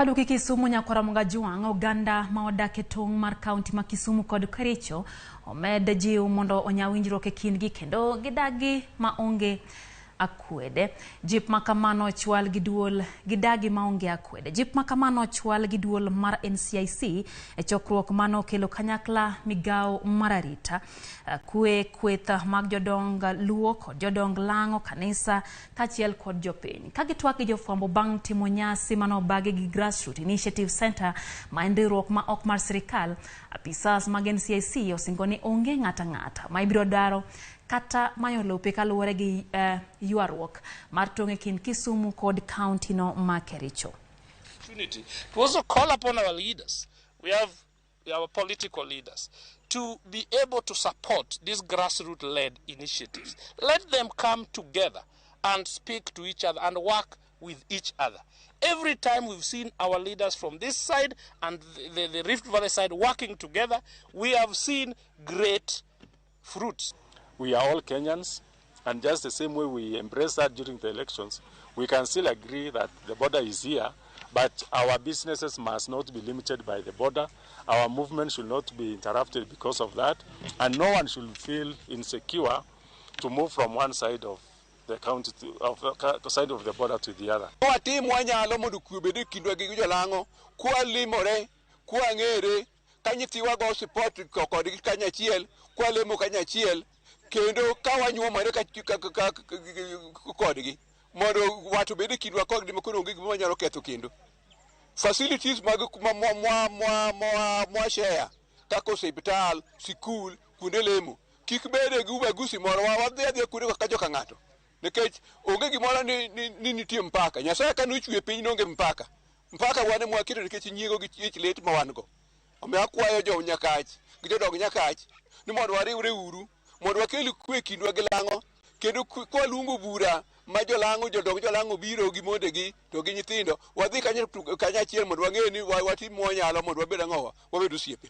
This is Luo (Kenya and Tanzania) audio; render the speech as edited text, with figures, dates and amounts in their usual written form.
Kaduki Kisumu Ramogi juang oganda ma odak e tong' mar kaunti ma Kisumu kod Kericho omed jiw mondo onyawinjruok e kindgi kendo gidagi ma onge akwede. Jip makamano chwal gi duol gidagi ma onge akwede. Jip makamano chwal gi duol mar NCIC e chokruok mano kelo kanyakla migao mararita kwe kwetha mag jodong luo kod jodong lango kanisa kachiel kod jopiny kagitwak gi jofwambo bang' timo nyasi mano bage gi Grassroots Initiative Center maendelruok ma ok mar sirikal. Apisas mag NCIC osingoni onge ng'ata ma ibiro daro kata mayo lope kaluwore gi yuarruok mar tong' e kind Kisumu kod county no ma Kericho. To also call upon our leaders, we have our political leaders, to be able to support these grassroots-led initiatives. Let them come together and speak to each other and work with each other. Every time we've seen our leaders from this side and the Rift Valley side working together, we have seen great fruits. We are all Kenyans, and just the same way we embrace that during the elections, we can still agree that the border is here, but our businesses must not be limited by the border. Our movement should not be interrupted because of that, and no one should feel insecure to move from one side of the county to the side of the border to the other. Kendo kawanyo mare kodgi mondo watu bede kidwa kodgi mokono ngi gima nyalo ketho kendo facilities mag mwa share kako hospital school kunde lemo kik bede gi ubagusi moro wadhi kude ka joka ng'ato nikech onge gimoro ni nitie mpaka. Nyasaye kanu chwe piny nonge mpaka wane mwakiro nikech nyiego gi chich let ma wan go. Omiyo akwayo jo Nyakach gi jodong Nyakach ni mondo wariwre uru mondo wakel kwe kindwa gi lango kendo kwa lungu bura ma jolango jodong jolango biro gi mondegi to gi nyithindo wadhi kanyachiel mondo wang'e ni watim mwanyalo mondo wabed ang'owa wabedo osiepe.